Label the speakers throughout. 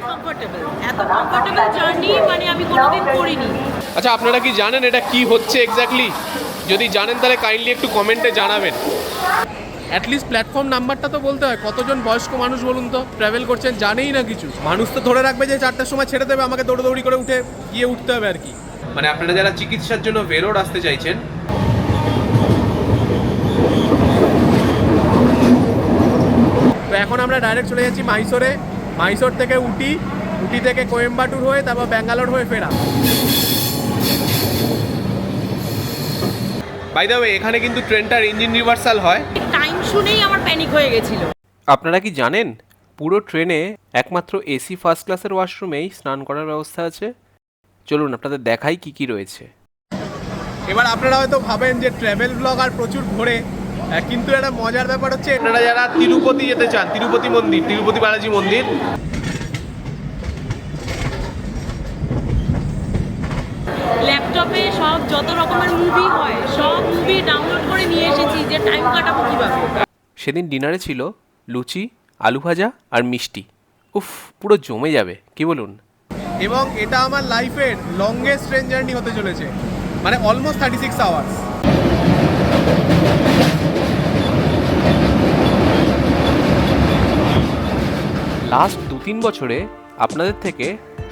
Speaker 1: Comfortable, এত comfortable journey মানে আমি কোনোদিন করিনি।
Speaker 2: আচ্ছা, আপনারা কি জানেন এটা কি হচ্ছে এক্স্যাক্টলি? যদি জানেন তাহলে কাইন্ডলি একটু কমেন্টে জানাবেন। অ্যাটলিস্ট প্ল্যাটফর্ম নাম্বারটা তো বলতে হয়। কতজন বয়স্ক মানুষ বলুন তো ট্রাভেল করছেন, জানেই না কিছু। মানুষ তো ধরে রাখবে যে 4টার সময় ছেড়ে দেবে, আমাকে দৌড়দৌড়ি করে গিয়ে উঠতে হবে আর কি। মানে আপনারা যারা চিকিৎসার জন্য ভেলোর আসতে চাইছেন, তো এখন আমরা ডাইরেক্ট চলে যাচ্ছি মাইসোরে। মাইসোর থেকে উটি, উটি থেকে কোয়েম্বাটুর হয়ে তারপর ব্যাঙ্গালোর হয়ে ফেরা। বাই দ্য ওয়ে, এখানে কিন্তু ট্রেনটার ইঞ্জিন রিভার্সাল হয়।
Speaker 1: টাইম শুনেই আমার প্যানিক হয়ে গেছিল।
Speaker 2: আপনারা কি জানেন পুরো ট্রেনে একমাত্র এসি ফার্স্ট ক্লাসের ওয়াশরুমেই স্নান করার ব্যবস্থা আছে? চলুন আপনাদের দেখাই কি কি রয়েছে। এবার আপনারা হয়তো ভাবেন যে ট্রাভেল ব্লগ আর প্রচুর ঘোরে, কিন্তু একটা মজার ব্যাপার হচ্ছে আপনারা যারা তিরুপতি যেতে চান, তিরুপতি মন্দির, তিরুপতি বালাজি মন্দির,
Speaker 1: ল্যাপটপে সব যত রকমের মুভি হয় সব মুভি ডাউনলোড করে নিয়ে এসেছি যে টাইম কাটাবো কিভাবে।
Speaker 2: সেদিন ডিনারে ছিল লুচি, আলু ভাজা আর মিষ্টি। উফ, পুরো জমে যাবে, কি বলুন? এবং এটা আমার লাইফের লংগেস্ট ট্রেন জার্নি হতে চলেছে, মানে অলমোস্ট 36 আওয়ার্স। লাস্ট 2-3 বছরে আপনাদের থেকে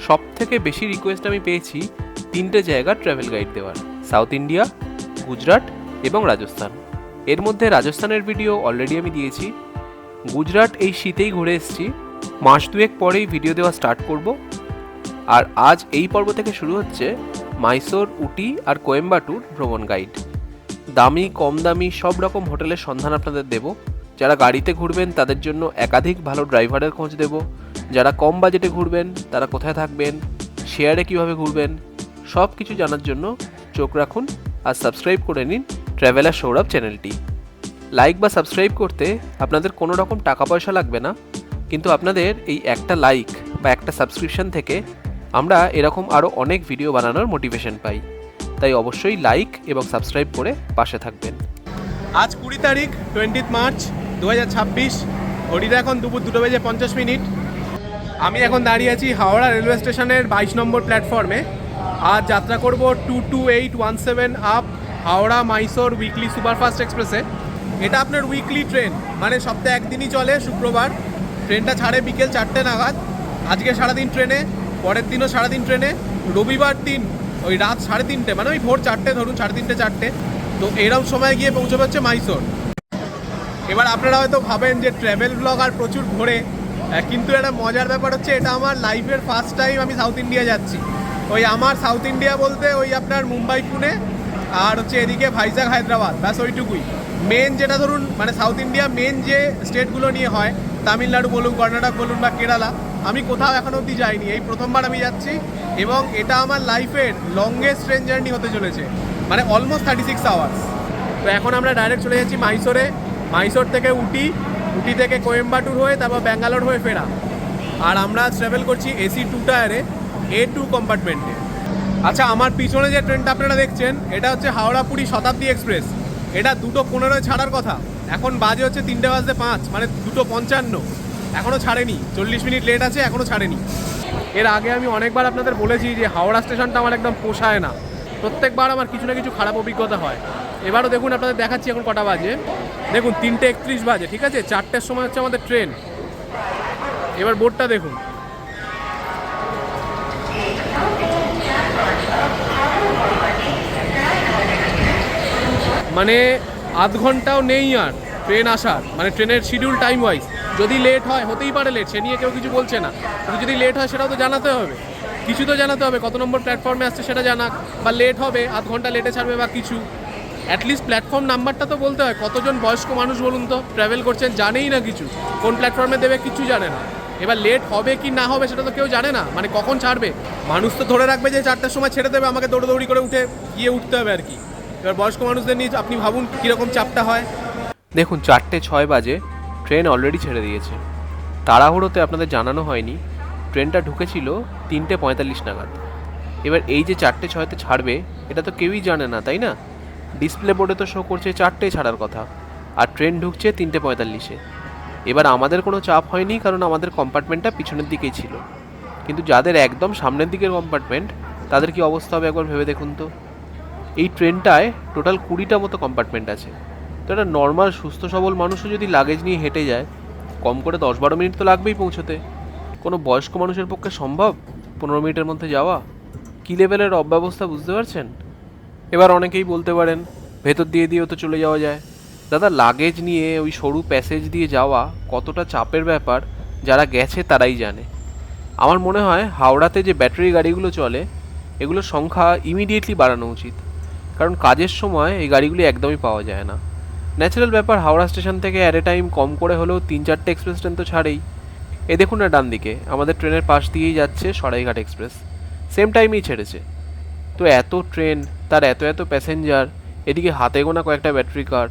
Speaker 2: সব থেকে বেশি রিকোয়েস্ট আমি পেয়েছি 3টে জায়গা ট্রাভেল গাইড দেওয়ার: সাউথ ইন্ডিয়া, গুজরাট এবং রাজস্থান। এর মধ্যে রাজস্থানের ভিডিও অলরেডি আমি দিয়েছি। গুজরাট এই শীতেই ঘুরে এসেছি, মাস 2 পরেই ভিডিও দেওয়া স্টার্ট করব। আর আজ এই পর্ব থেকে শুরু হচ্ছে মাইসোর, উটি আর কোয়েম্বাটুর ভ্রমণ গাইড। দামি কম দামি সব রকম হোটেলের সন্ধান আপনাদের দেব। যারা গাড়িতে ঘুরবেন তাদের জন্য একাধিক ভালো ড্রাইভারের খোঁজ দেব। যারা কম বাজেটে ঘুরবেন তারা কোথায় থাকবেন, শেয়ারে কিভাবে ঘুরবেন, সব কিছু জানার জন্য চোখ রাখুন আর সাবস্ক্রাইব করে নিন ট্রাভেলার সৌরভ চ্যানেলটি। লাইক বা সাবস্ক্রাইব করতে আপনাদের কোনো রকম টাকা পয়সা লাগবে না, কিন্তু আপনাদের এই একটা লাইক বা একটা সাবস্ক্রিপশন থেকে আমরা এরকম আরও অনেক ভিডিও বানানোর মোটিভেশন পাই। তাই অবশ্যই লাইক এবং সাবস্ক্রাইব করে পাশে থাকবেন। আজ 20 তারিখ, 20 মার্চ 2026। ঘড়িটা এখন দুপুর 2:50। আমি এখন দাঁড়িয়ে আছি হাওড়া রেলওয়ে স্টেশনের 22 নম্বর প্ল্যাটফর্মে। আজ যাত্রা করব 22817 up Howrah Mysore weekly superfast এক্সপ্রেসে। এটা আপনার উইকলি ট্রেন, মানে সপ্তাহে একদিনই চলে, শুক্রবার। ট্রেনটা ছাড়ে বিকেল 4টে নাগাদ। আজকে সারাদিন ট্রেনে, পরের দিনও সারাদিন ট্রেনে, রবিবার দিন ওই রাত 3:30, মানে ওই ভোর 4টে, ধরুন 3:30 4টে। তো এরকম সময় গিয়ে পৌঁছবে হচ্ছে মাইসোর। এবার আপনারা হয়তো ভাবেন যে ট্রাভেল ব্লগ আর প্রচুর ঘোরে, কিন্তু একটা মজার ব্যাপার হচ্ছে এটা আমার লাইফের ফার্স্ট টাইম আমি সাউথ ইন্ডিয়া যাচ্ছি। ওই আমার সাউথ ইন্ডিয়া বলতে ওই আপনার মুম্বাই, পুনে আর হচ্ছে এদিকে ভাইজাগ, হায়দ্রাবাদ, ব্যাস ওইটুকুই। মেন যেটা ধরুন মানে সাউথ ইন্ডিয়া মেন যে স্টেটগুলো নিয়ে হয়, তামিলনাড়ু বলুন, কর্ণাটক বলুন বা কেরালা, আমি কোথাও এখনো অবধি যাইনি। এই প্রথমবার আমি যাচ্ছি এবং এটা আমার লাইফের লংগেস্ট ট্রেন জার্নি হতে চলেছে, মানে অলমোস্ট 36 আওয়ার্স। তো এখন আমরা ডাইরেক্ট চলে যাচ্ছি মাইসোরে। মাইসোর থেকে উটি, উটি থেকে কোয়েম্বাটুর হয়ে তারপর ব্যাঙ্গালোর হয়ে ফেরা। আর আমরা ট্রাভেল করছি এসি 2 টায়ারে, A2 কম্পার্টমেন্টে। আচ্ছা, আমার পিছনে যে ট্রেনটা আপনারা দেখছেন এটা হচ্ছে হাওড়া পুরী শতাব্দী এক্সপ্রেস। এটা 2:15 ছাড়ার কথা, এখন বাজে হচ্ছে 3:05, মানে 2:55। এখনও ছাড়েনি, 40 মিনিট লেট আছে, এখনও ছাড়েনি। এর আগে আমি অনেকবার আপনাদের বলেছি যে হাওড়া স্টেশনটা আমার একদম পোষায় না। প্রত্যেকবার আমার কিছু না কিছু খারাপ অভিজ্ঞতা হয়। এবারও দেখুন, আপনাদের দেখাচ্ছি এখন কটা বাজে। দেখুন 3:31 বাজে, ঠিক আছে? 4টের সময় হচ্ছে আমাদের ট্রেন। এবার বোর্ডটা দেখুন, মানে আধ ঘন্টাও নেই আর ট্রেন আসার, মানে ট্রেনের শিডিউল টাইম ওয়াইজ। যদি লেট হয়, হতেই পারে লেট, সে নিয়ে কেউ কিছু বলছে না, কিন্তু যদি লেট হয় সেটাও তো জানাতে হবে, কিছু তো জানাতে হবে। কত নম্বর প্ল্যাটফর্মে আসছে সেটা জানাক, বা লেট হবে, আধ ঘন্টা লেটে ছাড়বে বা কিছু। অ্যাটলিস্ট প্ল্যাটফর্ম নাম্বারটা তো বলতে হয়। কতজন বয়স্ক মানুষ বলুন তো ট্রাভেল করছেন, জানেই না কিছু, কোন প্ল্যাটফর্মে দেবে কিছু জানে না। এবার লেট হবে কি না হবে সেটা তো কেউ জানে না, মানে কখন ছাড়বে। মানুষ তো ধরে রাখবে যে 4টার সময় ছেড়ে দেবে, আমাকে দৌড়দৌড়ি করে গিয়ে উঠতে হবে আর কি। এবার বয়স্ক মানুষদের নিয়ে আপনি ভাবুন কীরকম চাপটা হয়। দেখুন 4:06 বাজে, ট্রেন অলরেডি ছেড়ে দিয়েছে। তাড়াহুড়োতে আপনাদের জানানো হয়নি, ট্রেনটা ঢুকেছিল 3:45 নাগাদ। এবার এই যে 4:06 ছাড়বে এটা তো কেউই জানে না, তাই না? ডিসপ্লে বোর্ডে তো শো করছে 4টে ছাড়ার কথা, আর ট্রেন ঢুকছে 3:45-এ। এবার আমাদের কোনো চাপ হয়নি, কারণ আমাদের কম্পার্টমেন্টটা পিছনের দিকেই ছিল। কিন্তু যাদের একদম সামনের দিকের কম্পার্টমেন্ট তাদের কি অবস্থা হবে একবার ভেবে দেখুন তো। এই ট্রেনটায় টোটাল 20টা মতো কম্পার্টমেন্ট আছে। তো একটা নর্মাল সুস্থ সবল মানুষও যদি লাগেজ নিয়ে হেঁটে যায়, কম করে 10-12 মিনিট তো লাগবেই পৌঁছতে। কোনো বয়স্ক মানুষের পক্ষে সম্ভব 15 মিনিটের মধ্যে যাওয়া? কী লেভেলের অব্যবস্থা বুঝতে পারছেন? এবার অনেকেই বলতে পারেন ভেতর দিয়ে দিয়েও তো চলে যাওয়া যায়। দাদা, লাগেজ নিয়ে ওই সরু প্যাসেজ দিয়ে যাওয়া কতটা চাপের ব্যাপার যারা গেছে তারাই জানে। আমার মনে হয় হাওড়াতে যে ব্যাটারি গাড়িগুলো চলে এগুলোর সংখ্যা ইমিডিয়েটলি বাড়ানো উচিত, কারণ কাজের সময় এই গাড়িগুলি একদমই পাওয়া যায় না। ন্যাচারাল ব্যাপার, হাওড়া স্টেশন থেকে অ্যাট এ টাইম কম করে হলেও 3-4টে এক্সপ্রেস ট্রেন তো ছাড়েই। এ দেখুন না, ডান দিকে আমাদের ট্রেনের পাশ দিয়েই যাচ্ছে সরাইঘাট এক্সপ্রেস, সেম টাইমেই ছেড়েছে। তো এত ট্রেন, তার এত এত প্যাসেঞ্জার, এদিকে হাতে গোনা কয়েকটা ব্যাটারি কার,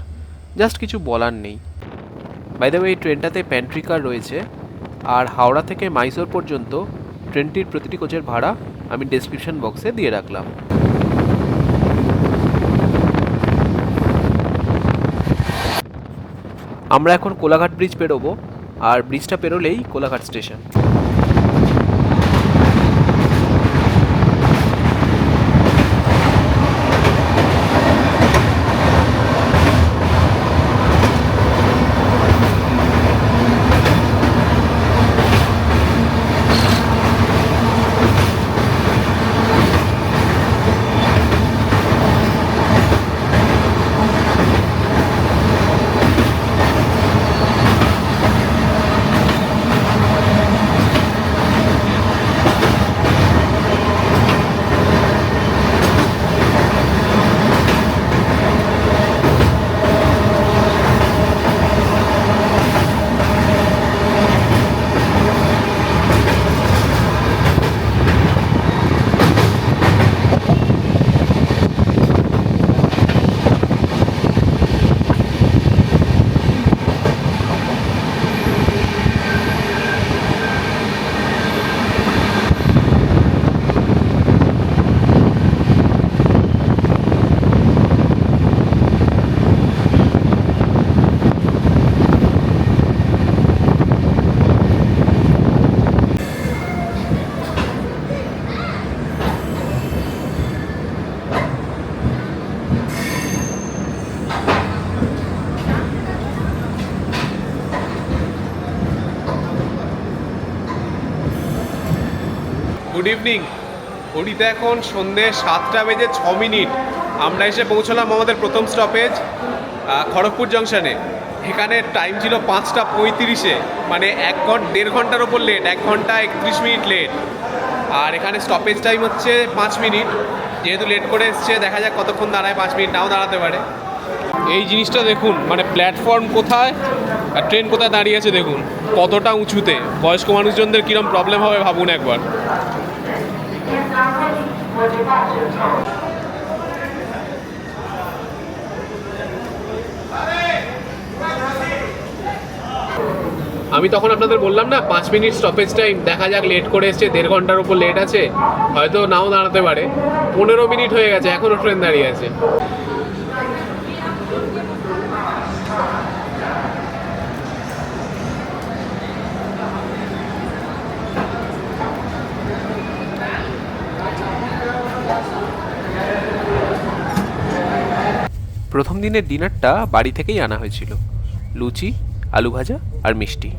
Speaker 2: জাস্ট কিছু বলার নেই। বাই দ্য ওয়ে, এই ট্রেনটাতে প্যান্ট্রি কার রয়েছে, আর হাওড়া থেকে মাইসোর পর্যন্ত ট্রেনটির প্রতিটি কোচের ভাড়া আমি ডেসক্রিপশন বক্সে দিয়ে রাখলাম। আমরা এখন কোলাঘাট ব্রিজ পেরোবো, আর ব্রিজটা পেরোলেই কোলাঘাট স্টেশন। Good evening. ঘড়িতে এখন সন্ধ্যে 7:06। আমরা এসে পৌঁছলাম আমাদের প্রথম স্টপেজ খড়গপুর জংশনে। এখানে টাইম ছিল 5:35, মানে 1.5 ঘন্টার ওপর লেট, 1 ঘন্টা 31 মিনিট লেট। আর এখানে স্টপেজ টাইম হচ্ছে 5 মিনিট। যেহেতু লেট করে এসছে, দেখা যাক কতক্ষণ দাঁড়ায়, 5 মিনিট নাও দাঁড়াতে পারে। এই জিনিসটা দেখুন, মানে প্ল্যাটফর্ম কোথায় আর ট্রেন কোথায় দাঁড়িয়ে আছে দেখুন, কতটা উঁচুতে। বয়স্ক মানুষজনদের কীরকম প্রবলেম হবে ভাবুন একবার। আমি তখন আপনাদের বললাম না 5 মিনিট স্টপেজ টাইম, দেখা যাক, লেট করে এসছে, 1.5 ঘন্টার উপর লেট আছে, হয়তো নাও দাঁড়াতে পারে। 15 মিনিট হয়ে গেছে, এখনও ট্রেন দাঁড়িয়ে আছে। প্রথম দিনের ডিনারটা বাড়ি থেকেই আনা হয়েছিল, লুচি, আলু ভাজা আর মিষ্টি।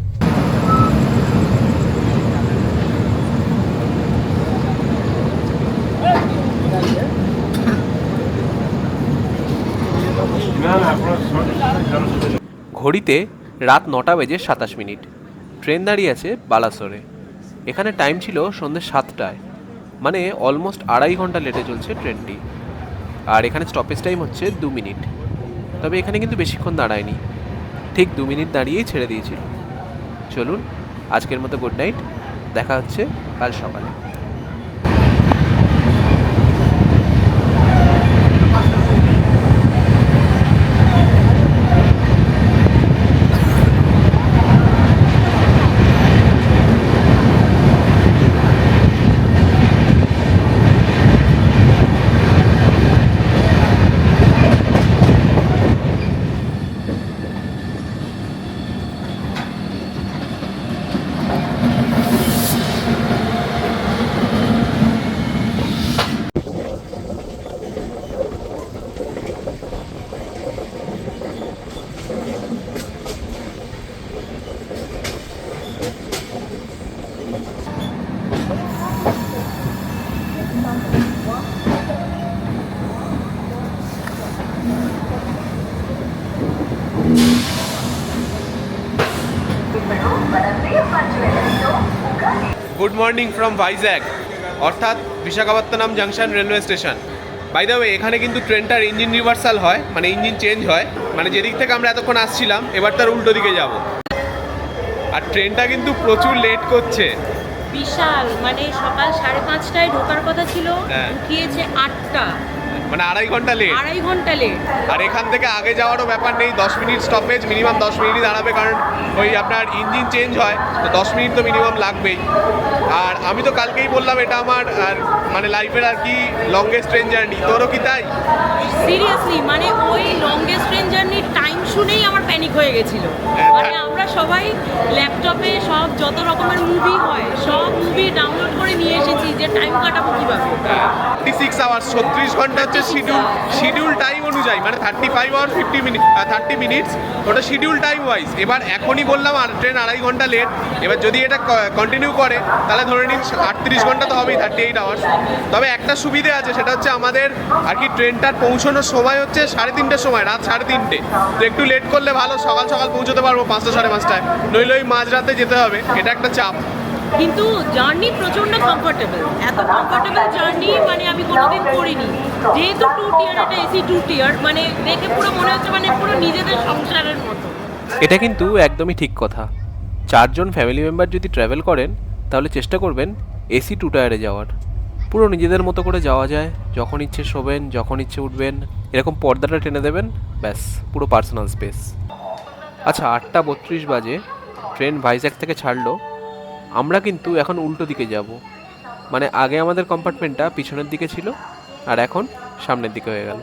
Speaker 2: ঘড়িতে রাত 9:27। ট্রেন দাঁড়িয়ে আছে বালাসোরে। এখানে টাইম ছিল সন্ধ্যে 7টায়, মানে অলমোস্ট 2.5 ঘন্টা লেটে চলছে ট্রেনটি। আর এখানে স্টপেজ টাইম হচ্ছে 2 মিনিট। তবে এখানে কিন্তু বেশিক্ষণ দাঁড়ায়নি, ঠিক 2 মিনিট দাঁড়িয়েই ছেড়ে দিয়েছিল। চলুন, আজকের মতো গুড নাইট, দেখা হচ্ছে কাল সকালে। গুড মর্নিং ফ্রম ভাইজ্যাগ, অর্থাৎ Visakhapatnam junction railway station. By the way, এখানে কিন্তু ট্রেনটার ইঞ্জিন রিভার্সাল হয়, মানে ইঞ্জিন চেঞ্জ হয়, মানে যেদিক থেকে আমরা এতক্ষণ আসছিলাম এবার তার উল্টো দিকে যাব। আর ট্রেনটা কিন্তু প্রচুর লেট করছে।
Speaker 1: বিশাল, মানে সকাল 5:30টায় ঢোকার কথা ছিল,
Speaker 2: হ্যাঁ।
Speaker 1: ঢুকিয়েছে 8টা,
Speaker 2: মানে 2.5 ঘন্টা লেট।
Speaker 1: 2.5 ঘন্টা লেট।
Speaker 2: আর এখান থেকে আগে যাওয়ারও ব্যাপার নেই, 10 মিনিট স্টপেজ, মিনিমাম 10 মিনিটই দাঁড়াবে, কারণ ওই আপনার ইঞ্জিন চেঞ্জ হয়, তো 10 মিনিট তো মিনিমাম লাগবেই। আর আমি তো কালকেই বললাম এটা আমার আর মানে লাইফের আর কি লংগেস্ট ট্রেন জার্নি। তোরও কি তাই?
Speaker 1: সিরিয়াসলি, মানে ওই লংগেস্ট ট্রেন জার্নির টাইম শুনেই আমার প্যানিক হয়ে গেছিল।
Speaker 2: হ্যাঁ,
Speaker 1: মানে আমরা সবাই ল্যাপটপে সব যত রকমের মুভি হয় সব মুভি ডাউনলোড করে নিয়ে এসেছি যে টাইম কাটাবো কিভাবে।
Speaker 2: 36 আওয়ার্স, 36 ঘন্টা হচ্ছে শিডিউল টাইম অনুযায়ী, মানে 35 আওয়ার 30 মিনিটস, ওটা শিডিউল টাইম ওয়াইজ। এবার এখনই বললাম আর ট্রেন 2.5 ঘন্টা লেট, এবার যদি এটা কন্টিনিউ করে তাহলে ধরে নিন 38 ঘন্টা তো হবেই, 38 আওয়ার্স। তবে একটা সুবিধে আছে, সেটা হচ্ছে আমাদের আর কি ট্রেনটার পৌঁছানোর সময় হচ্ছে 3:30টার সময়, রাত 3:30। তো একটু লেট করলে ভালো, সকাল সকাল পৌঁছতে পারবো 5টা 5:30টায়, নইলে ওই মাঝরাতে যেতে হবে, এটা একটা চাপ।
Speaker 1: কিন্তু জার্নি প্রচন্ড কমফোর্টেবল, এত কমফোর্টেবল জার্নি মানে আমি কোনোদিন করিনি। যেহেতু 2 টিয়ার, এটা এসি 2 টিয়ার, মানে দেখে পুরো মনে হচ্ছে মানে পুরো নিজেদের সংসারের মতো।
Speaker 2: এটা কিন্তু একদমই ঠিক কথা। 4 জন ফ্যামিলি মেম্বার যদি ট্রাভেল করেন তাহলে চেষ্টা করবেন এসি 2 টায়ারে যাওয়ার। পুরো নিজেদের মতো করে যাওয়া যায়, যখন ইচ্ছে শোবেন, যখন ইচ্ছে উঠবেন, এরকম পর্দাটা টেনে দেবেন, ব্যাস পুরো পার্সোনাল স্পেস। আচ্ছা, 8:32 বাজে ট্রেন ভাইজ্যাগ থেকে ছাড়লো। আমরা কিন্তু এখন উল্টো দিকে যাব, মানে আগে আমাদের কম্পার্টমেন্টটা পিছনের দিকে ছিল আর এখন সামনের দিকে হয়ে গেল।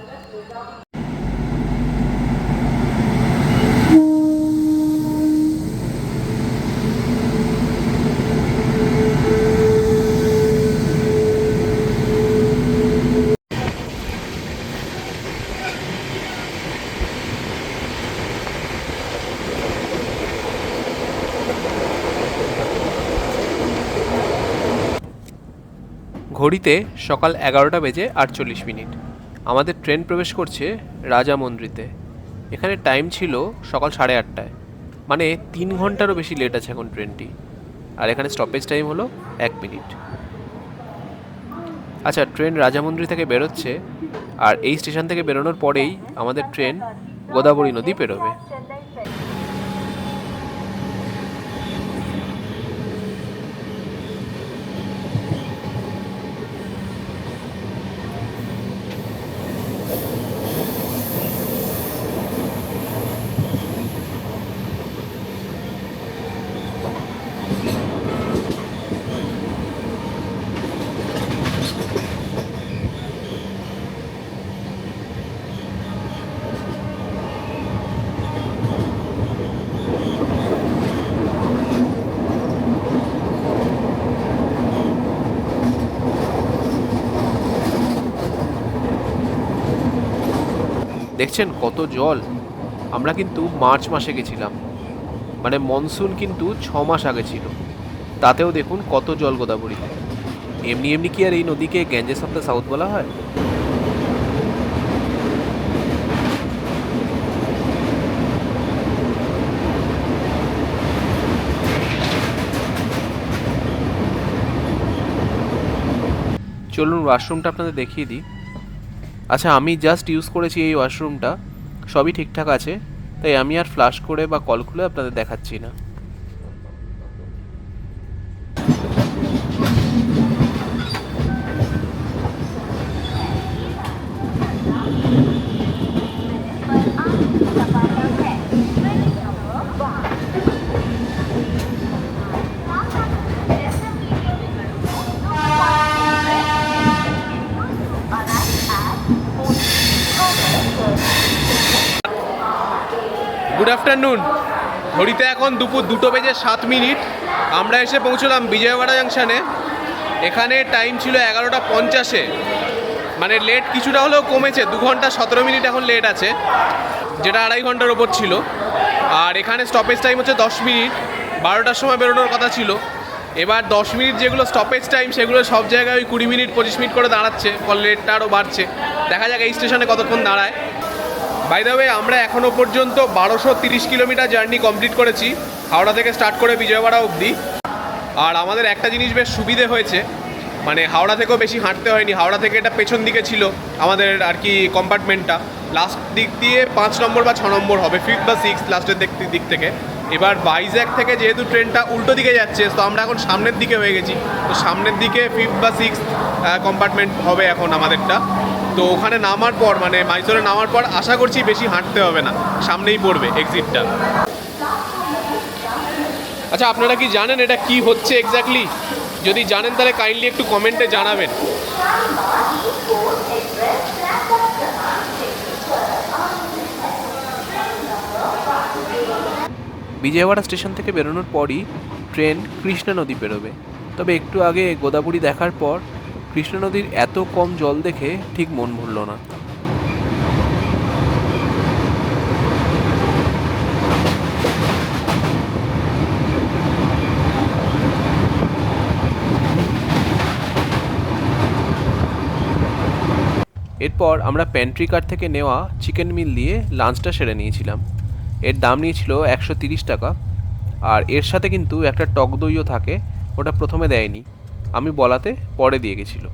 Speaker 2: ঘড়িতে সকাল 11টা বেজে 48 মিনিট। আমাদের ট্রেন প্রবেশ করছে রাজামন্দ্রিতে। এখানে টাইম ছিল সকাল 8:30টায়, মানে 3 ঘন্টারও বেশি লেট আছে এখন ট্রেনটি। আর এখানে স্টপেজ টাইম হলো 1 মিনিট। আচ্ছা, ট্রেন রাজামন্দ্রি থেকে বেরোচ্ছে, আর এই স্টেশন থেকে বেরোনোর পরেই আমাদের ট্রেন গোদাবরী নদী পেরোবে। দেখছেন কত জল? আমরা কিন্তু মার্চ মাসে গেছিলাম, মানে মনসুন কিন্তু 6 মাস আগে ছিল, তাতেও দেখুন কত জল গোদাবরীতে। এমনি এমনি কি আর এই নদীকে গ্যাঞ্জেস অফ দ্য সাউথ বলা হয়? চলুন ওয়াশরুমটা আপনাদের দেখিয়ে দিই। আচ্ছা, আমি জাস্ট ইউজ করেছি এই ওয়াশরুমটা, সবই ঠিকঠাক আছে, তাই আমি আর ফ্লাশ করে বা কল খুলে আপনাদের দেখাচ্ছি না। Good afternoon. ঘড়িতে এখন দুপুর 2:07। আমরা এসে পৌঁছলাম বিজয়ওয়াড়া জাংশনে। এখানে টাইম ছিল 11:50। মানে লেট কিছুটা হলেও কমেছে, 2 ঘন্টা 17 মিনিট এখন লেট আছে, যেটা 2.5 ঘন্টার ওপর ছিল। আর এখানে স্টপেজ টাইম হচ্ছে 10 মিনিট, 12টার সময় বেরোনোর কথা ছিল। এবার 10 মিনিট যেগুলো স্টপেজ টাইম, সেগুলো সব জায়গায় ওই 20 মিনিট 25 মিনিট করে দাঁড়াচ্ছে, ফলে লেটটা আরও বাড়ছে। দেখা যাক এই স্টেশনে কতক্ষণ দাঁড়ায়। বাই দ্য ওয়ে আমরা এখনো পর্যন্ত 1230 কিলোমিটার জার্নি কমপ্লিট করেছি, হাওড়া থেকে স্টার্ট করে বিজয়ওয়াড়া অবধি। আর আমাদের একটা জিনিস বেশ সুবিধে হয়েছে, মানে হাওড়া থেকেও বেশি হাঁটতে হয়নি। হাওড়া থেকে এটা পেছন দিকে ছিল আমাদের আর কি কম্পার্টমেন্টটা, লাস্ট দিক দিয়ে 5 নম্বর বা 6 নম্বর হবে, 5th বা 6th লাস্টের দিক থেকে। এবার ভাইজ্যাগ থেকে যেহেতু ট্রেনটা উল্টো দিকে যাচ্ছে, তো আমরা এখন সামনের দিকে হয়ে গেছি, তো সামনের দিকে 5th বা 6th কম্পার্টমেন্ট হবে এখন আমাদেরটা। তো ওখানে নামার পর, মানে মাইসোরে নামার পর আশা করছি বেশি হাঁটতে হবে না, সামনেই পড়বে এক্সিটটা। আচ্ছা, আপনারা কি জানেন এটা কি হচ্ছে এক্স্যাক্টলি? যদি জানেন তাহলে কাইন্ডলি একটু কমেন্টে জানাবেন। বিজয়ওয়াড়া স্টেশন থেকে বেরোনোর পরই ট্রেন কৃষ্ণা নদী পেরোবে। তবে একটু আগে গোদাবরী দেখার পর কৃষ্ণা নদীর এত কম জল দেখে ঠিক মন ভরল না। এরপর আমরা প্যান্ট্রি কার থেকে নেওয়া চিকেন মিল দিয়ে লাঞ্চটা সেরে নিয়েছিলাম। এর দাম নিয়েছিল 130 টাকা, আর এর সাথে কিন্তু একটা টক দইও থাকে, ওটা প্রথমে দেয়নি, আমি বলাতে পরে দিয়ে গেছিলো।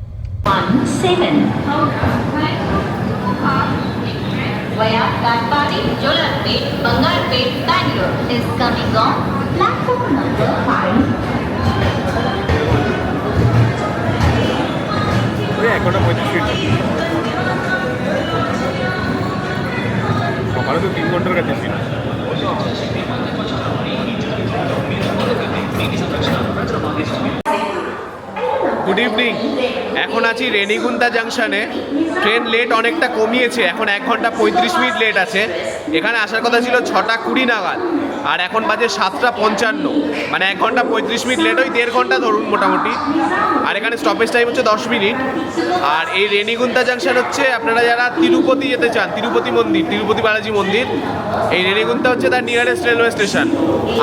Speaker 3: এখনো 35 মিনিট, সকালে তো 3 ঘন্টার কাছে ছিল।
Speaker 2: গুড ইভিনিং, এখন আছি রেনিগুন্তা জাংশনে। ট্রেন লেট অনেকটা কমিয়েছে, এখন 1 ঘন্টা 35 মিনিট লেট আছে। এখানে আসার কথা ছিল 6টা 20 নাগাদ, আর এখন বাজে 7টা 55, মানে 1 ঘন্টা 35 মিনিট লেট, ওই 1.5 ঘন্টা ধরুন মোটামুটি। আর এখানে স্টপেজ টাইম হচ্ছে 10 মিনিট। আর এই রেনিগুন্তা জাংশন হচ্ছে, আপনারা যারা তিরুপতি যেতে চান, তিরুপতি মন্দির, তিরুপতি বালাজি মন্দির, এই রেনিগুন্তা হচ্ছে তার নিয়ারেস্ট রেলওয়ে স্টেশন।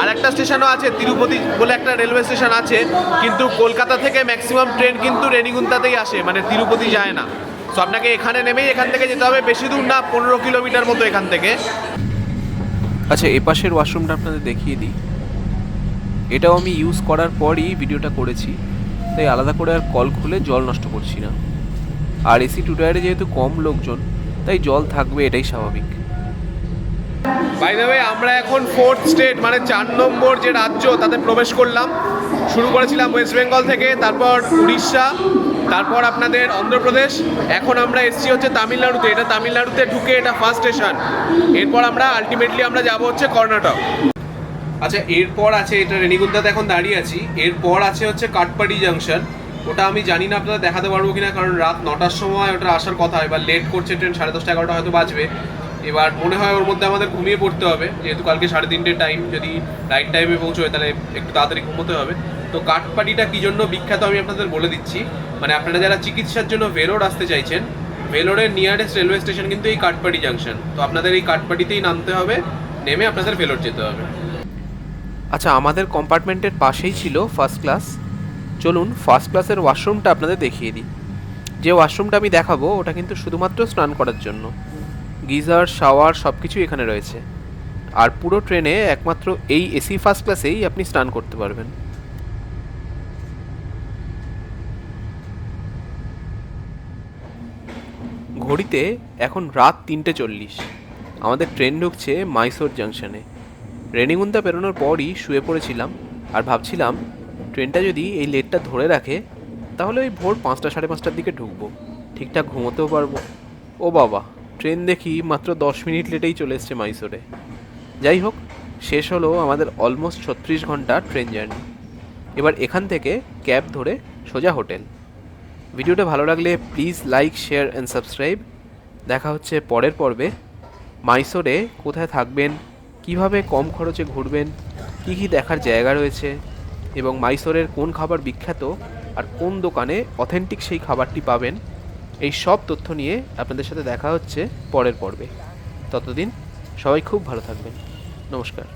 Speaker 2: আর একটা স্টেশনও আছে, তিরুপতি বলে একটা রেলওয়ে স্টেশন আছে, কিন্তু কলকাতা থেকে ম্যাক্সিমাম ট্রেন কিন্তু রেনিগুন্তাতেই আসে, মানে তিরুপতি যায় না। সো আপনাকে এখানে নেমেই এখান থেকে যেতে হবে, বেশি দূর না, 15 কিলোমিটার মতো এখান থেকে। আচ্ছা, এপাশের ওয়াশরুমটা আপনাদের দেখিয়ে দিই। এটাও আমি ইউজ করার পরই ভিডিওটা করেছি, তাই আলাদা করে আর কল খুলে জল নষ্ট করছি না। আর এসি 2 টায়ারে যেহেতু কম লোকজন, তাই জল থাকবে, এটাই স্বাভাবিক। বাই দ্য ওয়ে, আমরা এখন 4th স্টেট, মানে 4 নম্বর যে রাজ্য, তাতে প্রবেশ করলাম। শুরু করেছিলাম ওয়েস্ট বেঙ্গল থেকে, তারপর উড়িষ্যা, তারপর আপনাদের অন্ধ্রপ্রদেশ, এখন আমরা এসছি হচ্ছে তামিলনাড়ুতে। এটা তামিলনাড়ুতে ঢুকে এটা ফার্স্ট স্টেশন। এরপর আমরা আলটিমেটলি আমরা যাব হচ্ছে কর্ণাটক। আচ্ছা, এরপর আছে, এটা রেনিগুন্তাতে এখন দাঁড়িয়ে আছি, এরপর আছে হচ্ছে কাটপাড়ি জাংশন। ওটা আমি জানি না আপনারা দেখাতে পারবো কিনা, কারণ রাত 9টার সময় ওটা আসার কথা, এবার লেট করছে ট্রেন, 10:30 11টা হয়তো বাজবে। এবার মনে হয় ওর মধ্যে আমাদের ঘুমিয়ে পড়তে হবে, যেহেতু কালকে 3:30 টাইম, যদি রাইট টাইমে পৌঁছয় তাহলে একটু তাড়াতাড়ি ঘুমোতে হবে। তো কাটপাড়িটা কী জন্য বিখ্যাত আমি আপনাদের বলে দিচ্ছি। মানে আপনারা যারা চিকিৎসার জন্য ভেলোর আসতে চাইছেন, ভেলোরের নিয়ারেস্ট রেলওয়ে স্টেশন কিন্তু এই কাটপাড়ি জাংশন। তো আপনাদের এই কাটপাড়িতেই নামতে হবে, নেমে আপনাদের ভেলোর যেতে হবে। আচ্ছা, আমাদের কম্পার্টমেন্টের পাশেই ছিল ফার্স্ট ক্লাস। চলুন ফার্স্ট ক্লাসের ওয়াশরুমটা আপনাদের দেখিয়ে দিই। যে ওয়াশরুমটা আমি দেখাবো ওটা কিন্তু শুধুমাত্র স্নান করার জন্য, গিজার, শাওয়ার সব কিছুই এখানে রয়েছে। আর পুরো ট্রেনে একমাত্র এই এসি ফার্স্ট ক্লাসেই আপনি স্নান করতে পারবেন। ঘড়িতে এখন রাত 3:40, আমাদের ট্রেন ঢুকছে মাইসোর জাংশনে। রেনিগুন্তা পেরোনোর পরই শুয়ে পড়েছিলাম, আর ভাবছিলাম ট্রেনটা যদি এই লেটটা ধরে রাখে তাহলে ওই ভোর 5টা 5:30টার দিকে ঢুকবো, ঠিকঠাক ঘুমোতেও পারবো। ও বাবা, ট্রেন দেখি মাত্র 10 মিনিট লেটেই চলে এসছে মাইসোরে। যাই হোক, শেষ হলো আমাদের অলমোস্ট 36 ঘন্টা ট্রেন জার্নি। এবার এখান থেকে ক্যাব ধরে সোজা হোটেল। ভিডিওটা ভালো লাগলে please like, share and subscribe. দেখা হচ্ছে পরের পর্বে। মাইসোরে কোথায় থাকবেন, কিভাবে কম খরচে ঘুরবেন, কী কী দেখার জায়গা রয়েছে, এবং মাইসোরের কোন খাবার বিখ্যাত আর কোন দোকানে অথেন্টিক সেই খাবারটি পাবেন, এই সব তথ্য নিয়ে আপনাদের সাথে দেখা হচ্ছে পরের পর্বে। ততদিন সবাই খুব ভালো থাকবেন। নমস্কার।